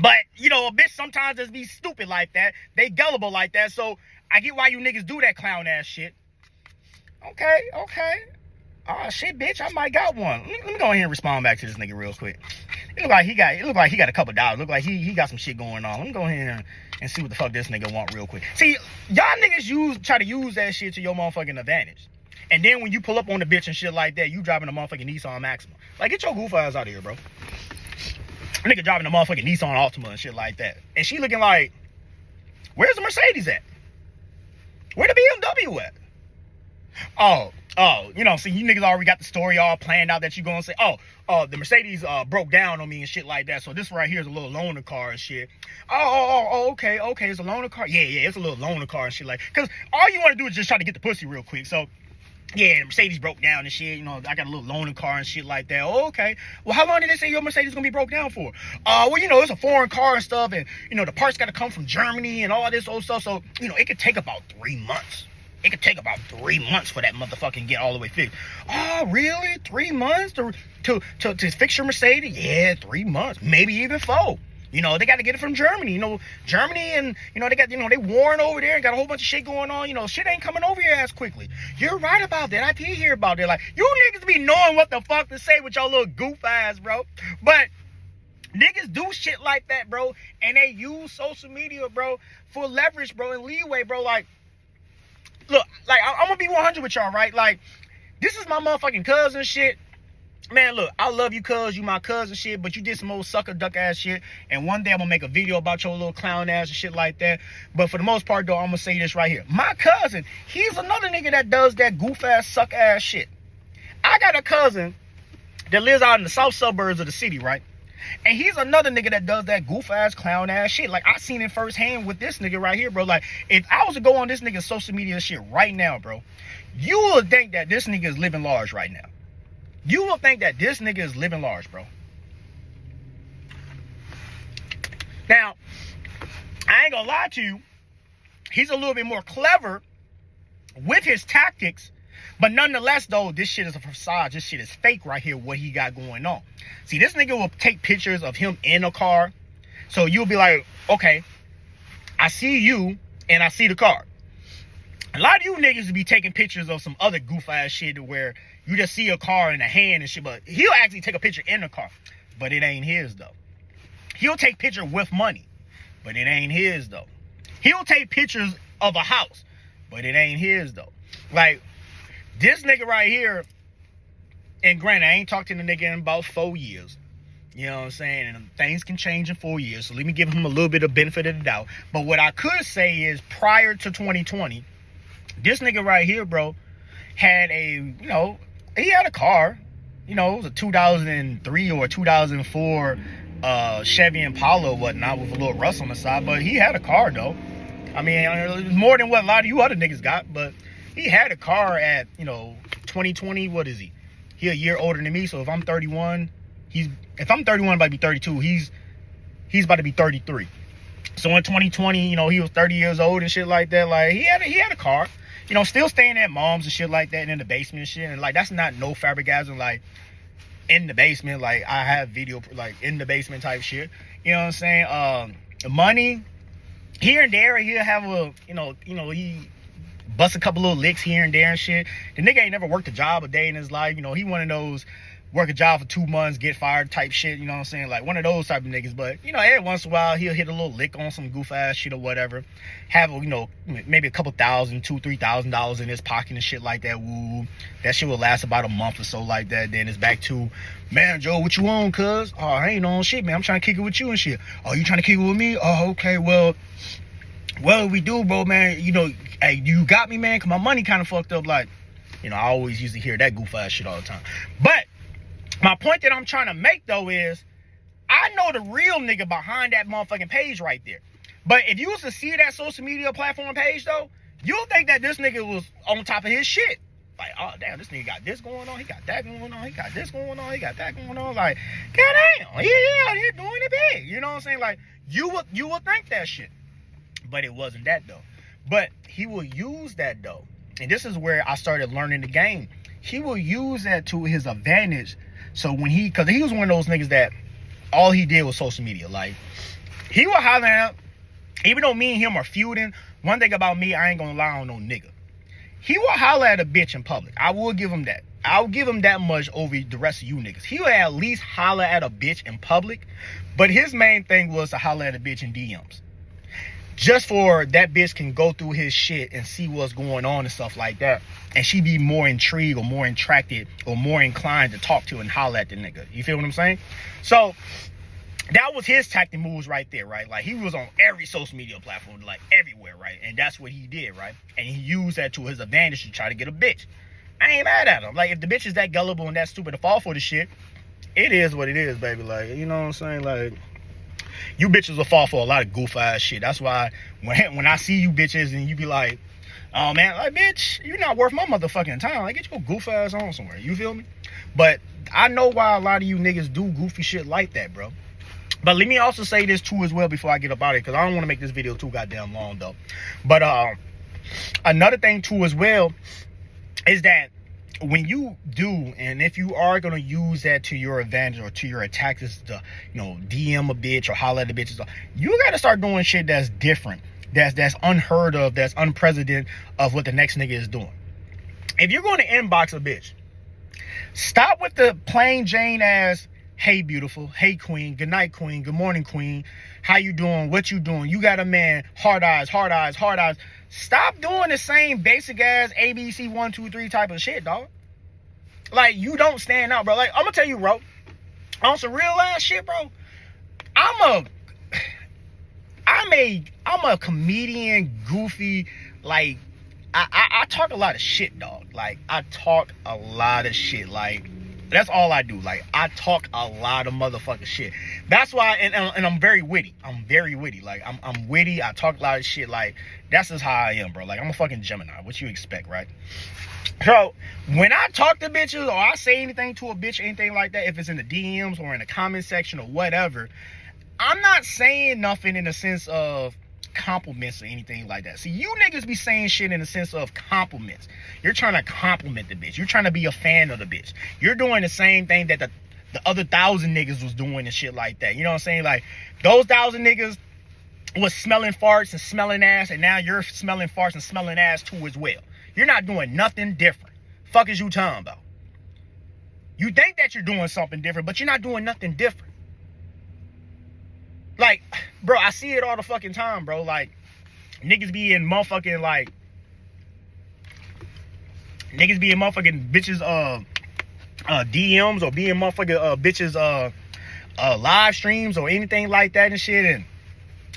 But a bitch sometimes just be stupid like that. They gullible like that. So I get why you niggas do that clown ass shit. Okay. Oh shit, bitch, I might got one. Let me go ahead and respond back to this nigga real quick. It look like he got a couple dollars. Look like he got some shit going on. Let me go ahead and see what the fuck this nigga want real quick. See, y'all niggas try to use that shit to your motherfucking advantage. And then when you pull up on the bitch and shit like that, you driving a motherfucking Nissan Maxima. Like, get your goof ass out of here, bro. Nigga driving a motherfucking Nissan Altima and shit like that. And she looking like, where's the Mercedes at? Where the BMW at? Oh, see, you niggas already got the story all planned out that you gonna say, the Mercedes broke down on me and shit like that, so this right here is a little loaner car and shit. Okay, it's a loaner car? Yeah, it's a little loaner car and shit like, cause all you wanna do is just try to get the pussy real quick, so, yeah, the Mercedes broke down and shit, I got a little loaner car and shit like that. Oh, okay. Well, how long did they say your Mercedes gonna be broke down for? It's a foreign car and stuff, and, the parts gotta come from Germany and all this old stuff, so, it could take about 3 months. It could take about 3 months for that motherfucking get all the way fixed. Oh, really? 3 months to fix your Mercedes? Yeah, 3 months, maybe even 4. They got to get it from Germany. Germany, and they got they warring over there and got a whole bunch of shit going on. Shit ain't coming over here as quickly. You're right about that. I did hear about that. Like, you niggas be knowing what the fuck to say with your little goof ass, bro. But niggas do shit like that, bro, and they use social media, bro, for leverage, bro, and leeway, bro. Like, look, like, I'm gonna be 100 with y'all, right? Like, this is my motherfucking cousin shit. Man, look, I love you, cuz, you my cousin shit, but you did some old sucker duck ass shit, and one day I'm gonna make a video about your little clown ass and shit like that. But for the most part, though, I'm gonna say this right here. My cousin, he's another nigga that does that goof ass, suck ass shit. I got a cousin that lives out in the south suburbs of the city, right? And he's another nigga that does that goof ass, clown ass shit. Like, I seen it firsthand with this nigga right here, bro. Like, if I was to go on this nigga's social media shit right now, bro, you would think that this nigga is living large right now. You will think that this nigga is living large, bro. Now, I ain't gonna lie to you. He's a little bit more clever with his tactics. But nonetheless, though, this shit is a facade. This shit is fake right here, what he got going on. See, this nigga will take pictures of him in a car. So you'll be like, okay, I see you and I see the car. A lot of you niggas will be taking pictures of some other goof ass shit where you just see a car in a hand and shit. But he'll actually take a picture in the car. But it ain't his, though. He'll take picture with money. But it ain't his, though. He'll take pictures of a house. But it ain't his, though. Like, this nigga right here, and granted, I ain't talked to the nigga in about 4 years. You know what I'm saying? And things can change in 4 years. So let me give him a little bit of benefit of the doubt. But what I could say is prior to 2020, this nigga right here, bro, had he had a car. You know, it was a 2003 or 2004 Chevy Impala or whatnot with a little rust on the side. But he had a car, though. I mean, more than what a lot of you other niggas got. But he had a car at, 2020. What is he? He a year older than me. So if I'm 31, if I'm 31, I'm about to be 32. He's about to be 33. So in 2020, he was 30 years old and shit like that. Like, he had a car. Still staying at mom's and shit like that and in the basement and shit. And like, that's not no fabrigasm, like in the basement. Like, I have video like in the basement type shit. You know what I'm saying? Money here and there, he'll have he bust a couple little licks here and there and shit. The nigga ain't never worked a job a day in his life. He one of those work a job for 2 months, get fired type shit. You know what I'm saying? Like one of those type of niggas. But, every once in a while, he'll hit a little lick on some goof ass shit or whatever. Have, maybe a couple thousand, $2,000-$3,000 in his pocket and shit like that. Woo. That shit will last about a month or so like that. Then it's back to, man, Joe, what you on, cuz? Oh, I ain't on shit, man. I'm trying to kick it with you and shit. Oh, you trying to kick it with me? Oh, okay, well, we do, bro, man. Hey, you got me, man, because my money kind of fucked up. Like, I always used to hear that goof ass shit all the time. But my point that I'm trying to make, though, is I know the real nigga behind that motherfucking page right there. But if you was to see that social media platform page, though, you'll think that this nigga was on top of his shit. Like, oh, damn, this nigga got this going on. He got that going on. He got this going on. He got that going on. Like, goddamn, he out here doing it big. You know what I'm saying? Like, you would think that shit. But it wasn't that, though. But he will use that, though. And this is where I started learning the game. He will use that to his advantage. So when because he was one of those niggas that all he did was social media. Like, he will holler out, even though me and him are feuding, one thing about me, I ain't gonna lie on no nigga. He will holler at a bitch in public. I will give him that. I'll give him that much over the rest of you niggas. He will at least holler at a bitch in public. But his main thing was to holler at a bitch in DMs. Just for that bitch can go through his shit and see what's going on and stuff like that. And she be more intrigued or more attracted or more inclined to talk to and holler at the nigga. You feel what I'm saying? So that was his tactic moves right there, right? Like, he was on every social media platform, like everywhere, right? And that's what he did, right? And he used that to his advantage to try to get a bitch. I ain't mad at him. Like, if the bitch is that gullible and that stupid to fall for the shit, it is what it is, baby. Like, you know what I'm saying? Like, you bitches will fall for a lot of goof ass shit. That's why when I see you bitches and you be like, oh man, like, bitch, you're not worth my motherfucking time. Like, get your goof ass on somewhere. You feel me? But I know why a lot of you niggas do goofy shit like that, bro. But let me also say this too as well before I get up out of it, because I don't want to make this video too goddamn long though. But another thing too as well is that when you do, and if you are going to use that to your advantage or to your attack, is to, DM a bitch or holler at a bitch, you got to start doing shit that's different, that's unheard of, that's unprecedented of what the next nigga is doing. If you're going to inbox a bitch, stop with the plain Jane ass, hey beautiful, hey queen, good night queen, good morning queen, how you doing, what you doing, you got a man, hard eyes, hard eyes, hard eyes. Stop doing the same basic ass ABC 1, 2, 3 type of shit, dog. Like, you don't stand out, bro. Like, I'm gonna tell you, bro, on some real ass shit, bro, I'm a comedian, goofy, like, I talk a lot of shit, dog. Like, I talk a lot of shit. Like, That's all I do. Like, I talk a lot of motherfucking shit. That's why, and I'm very witty. I'm very witty. Like, I'm witty. I talk a lot of shit. Like, that's just how I am, bro. Like, I'm a fucking Gemini. What you expect, right? So, when I talk to bitches or I say anything to a bitch, anything like that, if it's in the DMs or in the comment section or whatever, I'm not saying nothing in the sense of compliments or anything like that. See, you niggas be saying shit in the sense of compliments. You're trying to compliment the bitch. You're trying to be a fan of the bitch. You're doing the same thing that the other 1,000 niggas was doing and shit like that. You know what I'm saying? Like, those 1,000 niggas was smelling farts and smelling ass, and now you're smelling farts and smelling ass too as well. You're not doing nothing different. Fuck is you talking about? You think that you're doing something different, but you're not doing nothing different. Like, bro, I see it all the fucking time, bro. Like, niggas be in motherfucking, like, niggas be in motherfucking bitches, DMs or be in motherfucking, bitches, live streams or anything like that and shit. And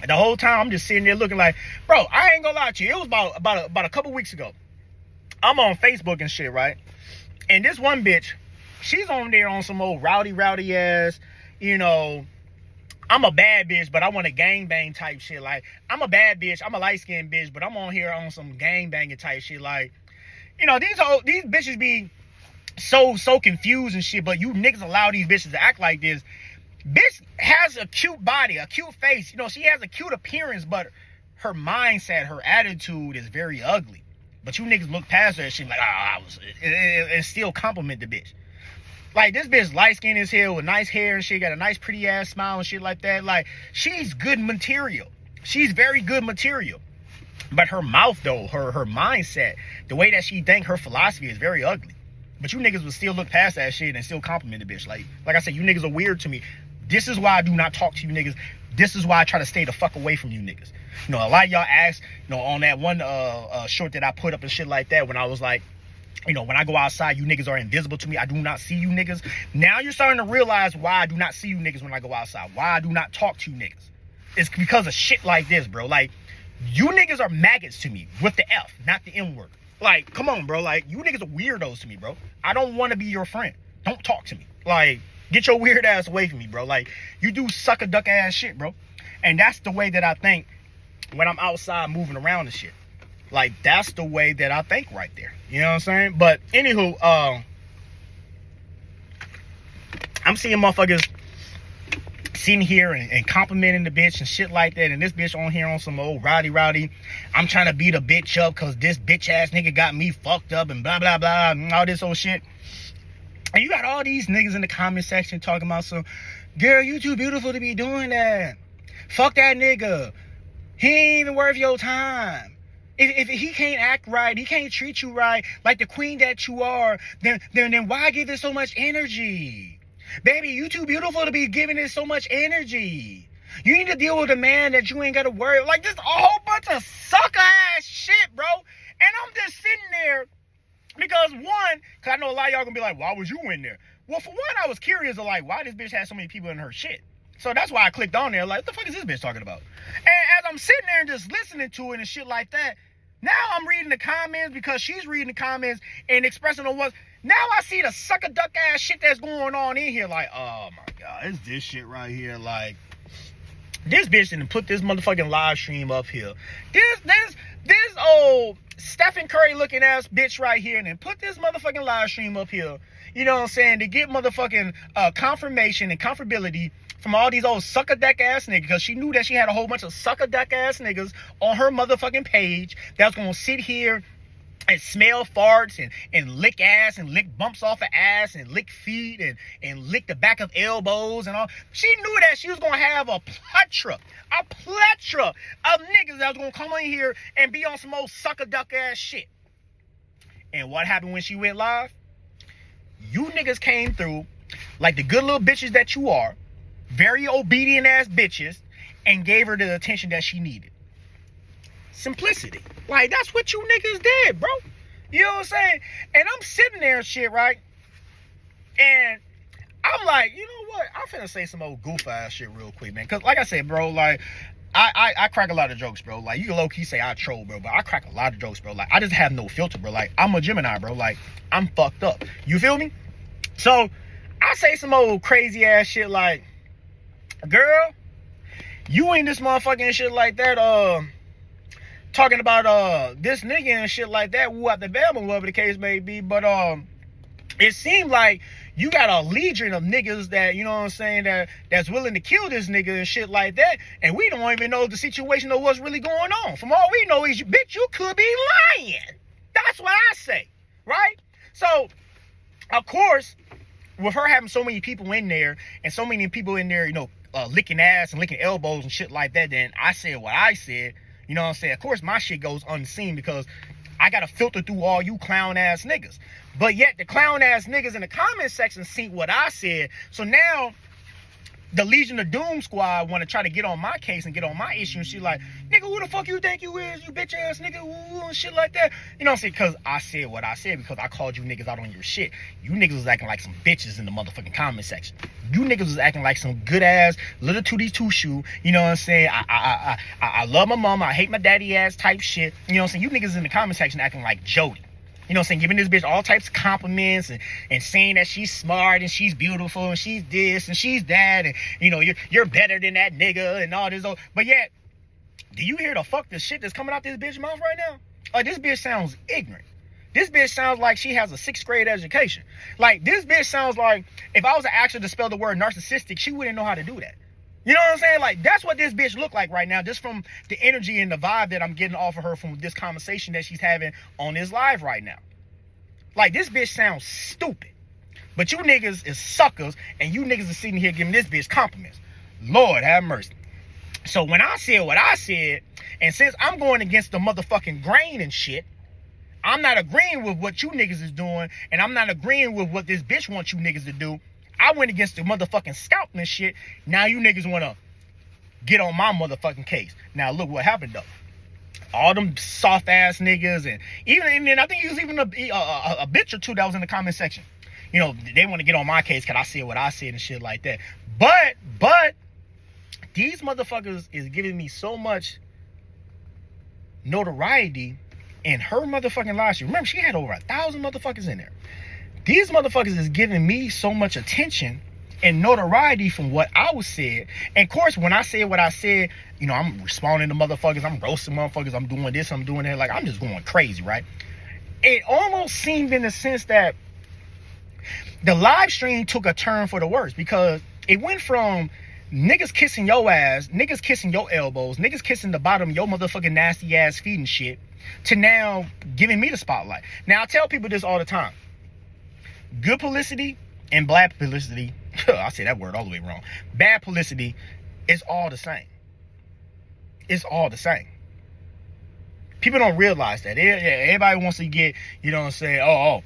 the whole time I'm just sitting there looking like, bro, I ain't gonna lie to you. It was about a couple weeks ago. I'm on Facebook and shit, right? And this one bitch, she's on there on some old rowdy ass, you know, I'm a bad bitch, but I want a gangbang type shit. Like, I'm a bad bitch, I'm a light-skinned bitch, but I'm on here on some gangbanging type shit. Like, you know, these bitches be so confused and shit, but you niggas allow these bitches to act like this. Bitch has a cute body, a cute face. You know, she has a cute appearance, but her mindset, her attitude is very ugly. But you niggas look past her and shit like, and still compliment the bitch. Like, this bitch light-skinned as hell with nice hair and shit, got a nice pretty ass smile and shit like that. Like, she's good material. She's very good material. But her mouth, though, her mindset, the way that she think, her philosophy is very ugly. But you niggas will still look past that shit and still compliment the bitch. Like I said, you niggas are weird to me. This is why I do not talk to you niggas. This is why I try to stay the fuck away from you niggas. You know, a lot of y'all asked, you know, on that one short that I put up and shit like that, when I was like, you know, when I go outside, you niggas are invisible to me. I do not see you niggas. Now you're starting to realize why I do not see you niggas when I go outside. Why I do not talk to you niggas. It's because of shit like this, bro. Like, you niggas are maggots to me with the F, not the M word. Like, come on, bro. Like, you niggas are weirdos to me, bro. I don't want to be your friend. Don't talk to me. Like, get your weird ass away from me, bro. Like, you do sucker duck ass shit, bro. And that's the way that I think when I'm outside moving around and shit. Like, that's the way that I think right there. You know what I'm saying? But, anywho, I'm seeing motherfuckers sitting here and complimenting the bitch and shit like that. And this bitch on here on some old rowdy. I'm trying to beat a bitch up because this bitch ass nigga got me fucked up and blah, blah, blah, and all this old shit. And you got all these niggas in the comment section talking about some, girl, you too beautiful to be doing that. Fuck that nigga. He ain't even worth your time. If he can't act right, he can't treat you right, like the queen that you are, then why give it so much energy? Baby, you too beautiful to be giving it so much energy. You need to deal with a man that you ain't got to worry. Like, just a whole bunch of sucker ass shit, bro. And I'm just sitting there because, one, because I know a lot of y'all gonna be like, why was you in there? Well, for one, I was curious of, like, why this bitch has so many people in her shit. So that's why I clicked on there, like, what the fuck is this bitch talking about? And as I'm sitting there and just listening to it and shit like that, now I'm reading the comments because she's reading the comments and expressing on what. Now I see the sucker duck ass shit that's going on in here. Like, oh my God, it's this shit right here. Like, this bitch didn't put this motherfucking live stream up here. This old Stephen Curry looking ass bitch right here, and then put this motherfucking live stream up here. You know what I'm saying? To get motherfucking confirmation and comfortability from all these old sucker duck ass niggas, because she knew that she had a whole bunch of sucker duck ass niggas on her motherfucking page that was gonna sit here and smell farts and lick ass and lick bumps off of ass and lick feet and lick the back of elbows and all. She knew that she was gonna have a plethora of niggas that was gonna come in here and be on some old sucker duck ass shit. And what happened when she went live? You niggas came through like the good little bitches that you are, very obedient ass bitches, and gave her the attention that she needed. Simplicity. Like, that's what you niggas did, bro. You know what I'm saying? And I'm sitting there and shit, right? And I'm like, you know what? I'm finna say some old goof ass shit real quick, man. Cause like I said, bro, like, I crack a lot of jokes, bro. Like, you can low-key say I troll, bro, but I crack a lot of jokes, bro. Like, I just have no filter, bro. Like, I'm a Gemini, bro. Like, I'm fucked up. You feel me? So I say some old crazy ass shit like, girl, you ain't this motherfucking shit like that, talking about this nigga and shit like that, woo out the Bama, whatever the case may be. But it seemed like you got a legion of niggas that, you know what I'm saying, that's willing to kill this nigga and shit like that, and we don't even know the situation of what's really going on. From all we know is, bitch, you could be lying. That's what I say, right? So, of course, with her having so many people in there, and so many people in there, you know, licking ass and licking elbows and shit like that, then I said what I said. You know what I'm saying? Of course, my shit goes unseen because I got to filter through all you clown ass niggas. But yet the clown ass niggas in the comment section see what I said. So now the Legion of Doom squad want to try to get on my case and get on my issue and shit like, nigga, who the fuck you think you is, you bitch ass nigga, woo, and shit like that. You know what I'm saying? Because I said what I said, because I called you niggas out on your shit. You niggas was acting like some bitches in the motherfucking comment section. You niggas was acting like some good ass little 2D2 shoe. You know what I'm saying? I love my mama, I hate my daddy ass type shit. You know what I'm saying? You niggas in the comment section acting like Jody. You know what I'm saying? Giving this bitch all types of compliments and saying that she's smart and she's beautiful and she's this and she's that, and you know, you're better than that nigga and all this. But yet, do you hear the fuck the shit that's coming out this bitch's mouth right now? Like, this bitch sounds ignorant. This bitch sounds like she has a 6th grade education. Like, this bitch sounds like if I was to ask her to spell the word narcissistic, she wouldn't know how to do that. You know what I'm saying? Like, that's what this bitch look like right now, just from the energy and the vibe that I'm getting off of her from this conversation that she's having on this live right now. Like, this bitch sounds stupid. But you niggas is suckers, and you niggas are sitting here giving this bitch compliments. Lord have mercy. So when I said what I said, and since I'm going against the motherfucking grain and shit, I'm not agreeing with what you niggas is doing, and I'm not agreeing with what this bitch wants you niggas to do. I went against the motherfucking scouting and shit. Now you niggas want to get on my motherfucking case. Now look what happened though. All them soft ass niggas, and then I think he was even a bitch or two that was in the comment section. You know, they want to get on my case because I said what I said and shit like that. But these motherfuckers is giving me so much notoriety in her motherfucking live stream. Remember, she had over 1,000 motherfuckers in there. These motherfuckers is giving me so much attention and notoriety from what I was said. And of course, when I said what I said, you know, I'm responding to motherfuckers, I'm roasting motherfuckers, I'm doing this, I'm doing that, like I'm just going crazy, right? It almost seemed in the sense that the live stream took a turn for the worse, because it went from niggas kissing your ass, niggas kissing your elbows, niggas kissing the bottom of your motherfucking nasty ass feet and shit, to now giving me the spotlight. Now I tell people this all the time. Good publicity and bad publicity, I say that word all the way wrong. Bad publicity is all the same. It's all the same. People don't realize that. Everybody wants to get, you know what I'm saying, oh,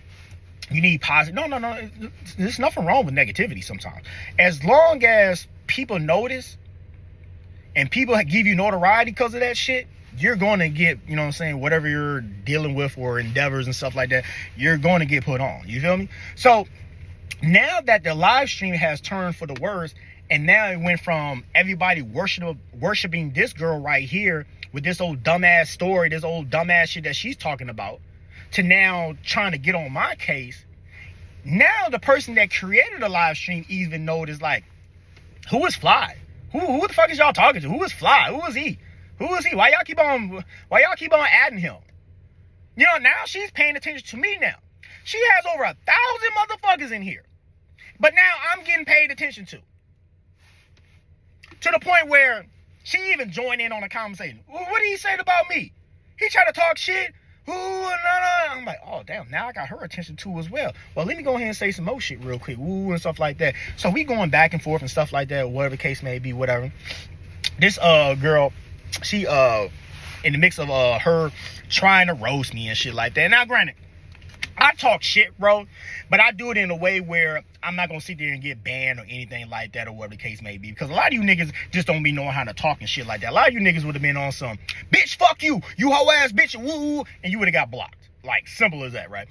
you need positive. No. There's nothing wrong with negativity sometimes. As long as people notice and people give you notoriety because of that shit, you're going to get, you know what I'm saying, whatever you're dealing with or endeavors and stuff like that, you're going to get put on. You feel me? So now that the live stream has turned for the worse, and now it went from everybody worshiping this girl right here with this old dumbass story, this old dumbass shit that she's talking about, to now trying to get on my case. Now the person that created the live stream even noticed, like, who is Fly? Who the fuck is y'all talking to? Who is Fly? Who is he? Who is he? Why y'all keep on adding him? You know, now she's paying attention to me now. She has over 1,000 motherfuckers in here. But now I'm getting paid attention to. To the point where she even joined in on a conversation. Well, what did he say about me? He tried to talk shit. Ooh, no. I'm like, oh, damn, now I got her attention too as well. Well, let me go ahead and say some more shit real quick. Ooh, and stuff like that. So we going back and forth and stuff like that, whatever the case may be, whatever. This girl, she in the mix of her trying to roast me and shit like that. Now, granted, I talk shit, bro, but I do it in a way where I'm not gonna sit there and get banned or anything like that, or whatever the case may be, because a lot of you niggas just don't be knowing how to talk and shit like that. A lot of you niggas would have been on some bitch, fuck you hoe ass bitch, woo, and you would have got blocked. Like, simple as that, right?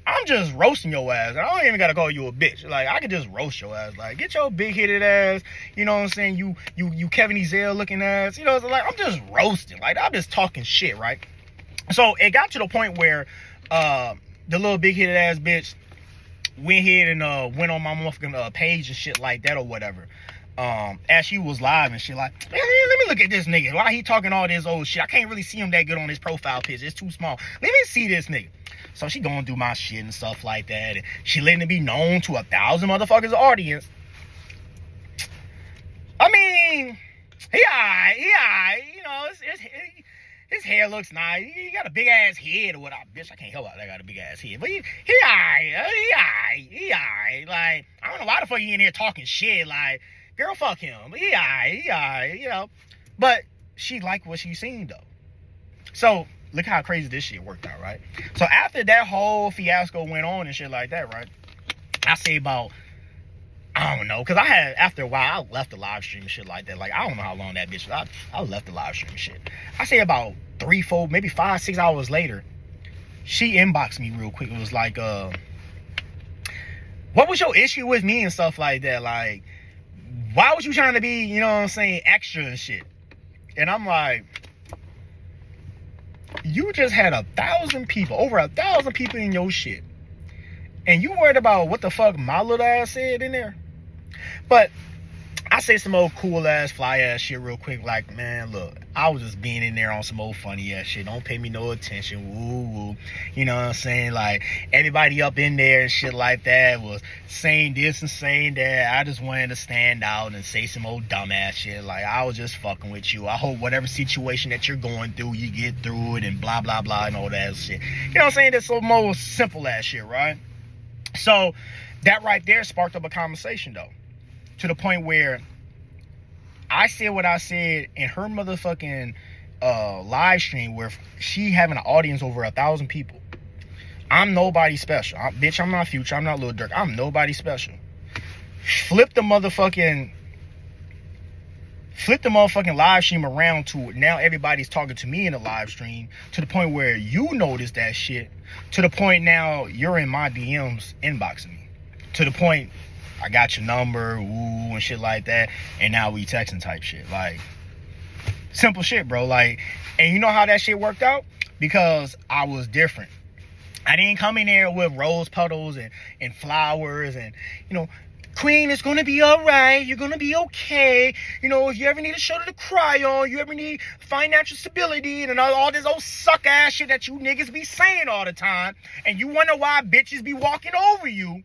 I'm just roasting your ass, and I don't even gotta call you a bitch. Like, I could just roast your ass. Like, get your big-headed ass, you know what I'm saying? You Kevin Ezell looking ass, you know, so like, I'm just roasting. Like, I'm just talking shit, right? So it got to the point where the little big-headed ass bitch, went ahead and went on my motherfucking page and shit like that or whatever. As she was live and shit, like, man, let me look at this nigga. Why he talking all this old shit? I can't really see him that good on his profile picture. It's too small. Let me see this nigga. So she going through my shit and stuff like that. And she letting it be known to 1,000 motherfuckers audience. I mean, he alright, you know, his hair looks nice. He got a big ass head or what? Bitch, I can't help it. I got a big ass head, but he alright. Like, I don't know why the fuck he in here talking shit. Like, girl, fuck him. He alright, you know. But she liked what she seen though. So look how crazy this shit worked out, right? So after that whole fiasco went on and shit like that, right? I say about, I don't know, because after a while, I left the live stream and shit like that. Like, I don't know how long that bitch was. I left the live stream and shit. I say about 3, 4, maybe 5, 6 hours later, she inboxed me real quick. It was like, what was your issue with me and stuff like that? Like, why was you trying to be, you know what I'm saying, extra and shit? And I'm like, you just had 1,000 people, over 1,000 people in your shit. And you worried about what the fuck my little ass said in there? But I say some old cool ass, fly ass shit real quick. Like, man, look, I was just being in there on some old funny ass shit. Don't pay me no attention. Woo woo. You know what I'm saying? Like, everybody up in there and shit like that was saying this and saying that. I just wanted to stand out and say some old dumbass shit. Like, I was just fucking with you. I hope whatever situation that you're going through, you get through it and blah, blah, blah and all that shit. You know what I'm saying? That's some more simple ass shit, right? So that right there sparked up a conversation though, to the point where I said what I said in her motherfucking live stream, where she having an audience over 1,000 people. I'm nobody special. Bitch, I'm not Future. I'm not Lil Durk. I'm nobody special. Flip the motherfucking live stream around to now everybody's talking to me in the live stream, to the point where you notice that shit, to the point now you're in my DMs inboxing me, to the point I got your number, ooh, and shit like that, and now we texting type shit. Like, simple shit, bro. Like, and you know how that shit worked out? Because I was different. I didn't come in there with rose petals and flowers and, you know, Queen, it's gonna be all right. You're gonna be okay. You know, if you ever need a shoulder to cry on, you ever need financial stability and all this old suck ass shit that you niggas be saying all the time, and you wonder why bitches be walking over you.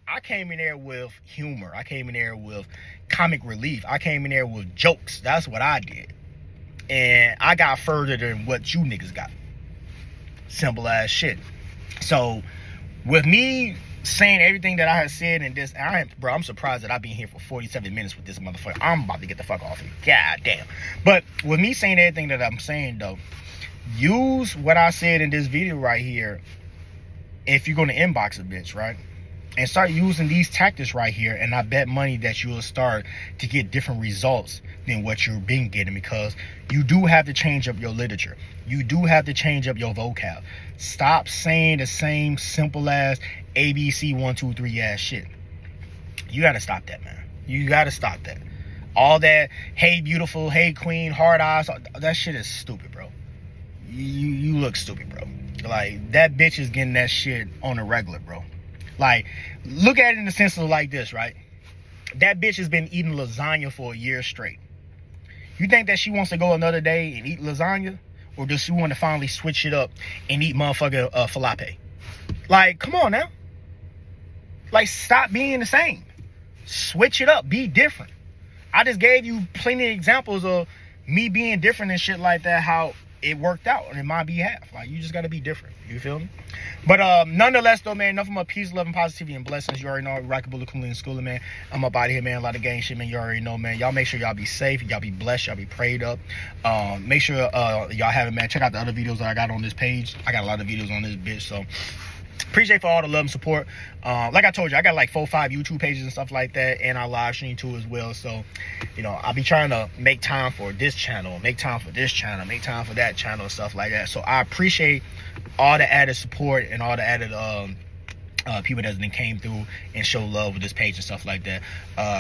I came in there with humor. I came in there with comic relief. I came in there with jokes. That's what I did. And I got further than what you niggas got. Simple ass shit. So, with me saying everything that I had said in this, I'm surprised that I've been here for 47 minutes with this motherfucker. I'm about to get the fuck off here. God damn. But with me saying everything that I'm saying, though, use what I said in this video right here if you're going to inbox a bitch, right? And start using these tactics right here, and I bet money that you will start to get different results than what you've been getting, because you do have to change up your literature. You do have to change up your vocab. Stop saying the same simple ass ABC 1, 2, 3 ass shit. You gotta stop that, man. You gotta stop that. All that, hey beautiful, hey queen, hard eyes, that shit is stupid, bro. You look stupid, bro. Like, that bitch is getting that shit on a regular, bro. Like, look at it in the sense of like this, right? That bitch has been eating lasagna for a year straight. You think that she wants to go another day and eat lasagna? Or does she want to finally switch it up and eat motherfucking falafel? Like, come on now. Like, stop being the same. Switch it up. Be different. I just gave you plenty of examples of me being different and shit like that, how it worked out on my behalf. Like, you just got to be different. You feel me? But nonetheless, though, man, enough of my peace, love, and positivity and blessings. You already know, Rocket Bullet Kumali Schooler, man. I'm up out of here, man. A lot of gang shit, man. You already know, man. Y'all make sure y'all be safe. Y'all be blessed. Y'all be prayed up. Make sure y'all have it, man. Check out the other videos that I got on this page. I got a lot of videos on this bitch, so appreciate for all the love and support. Like I told you, I got like 4 or 5 YouTube pages and stuff like that, and I live stream too as well. So, you know, I'll be trying to make time for this channel, make time for this channel, make time for that channel and stuff like that. So I appreciate all the added support and all the added people that came through and show love with this page and stuff like that.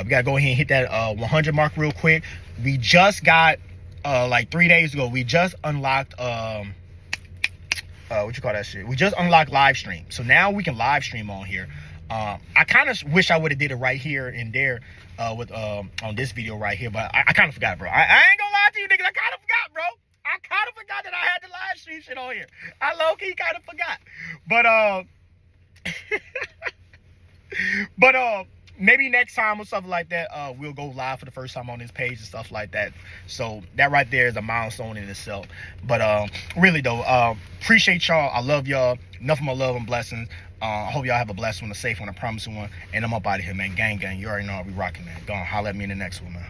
We gotta go ahead and hit that 100 mark real quick. We just got like 3 days ago, we just unlocked what you call that shit? We just unlocked live stream, so now we can live stream on here. I kind of wish I would have did it right here and there with on this video right here, but I kind of forgot, bro. I ain't gonna lie to you niggas, I kind of forgot, bro. I kind of forgot that I had the live stream shit on here. I low-key kind of forgot. But maybe next time or something like that, we'll go live for the first time on this page and stuff like that. So that right there is a milestone in itself. But really though, appreciate y'all. I love y'all. Enough of my love and blessings. I hope y'all have a blessed one, a safe one, a promising one. And I'm up out of here, man. Gang, gang. You already know I'll be rocking, man. Go on, holler at me in the next one, man.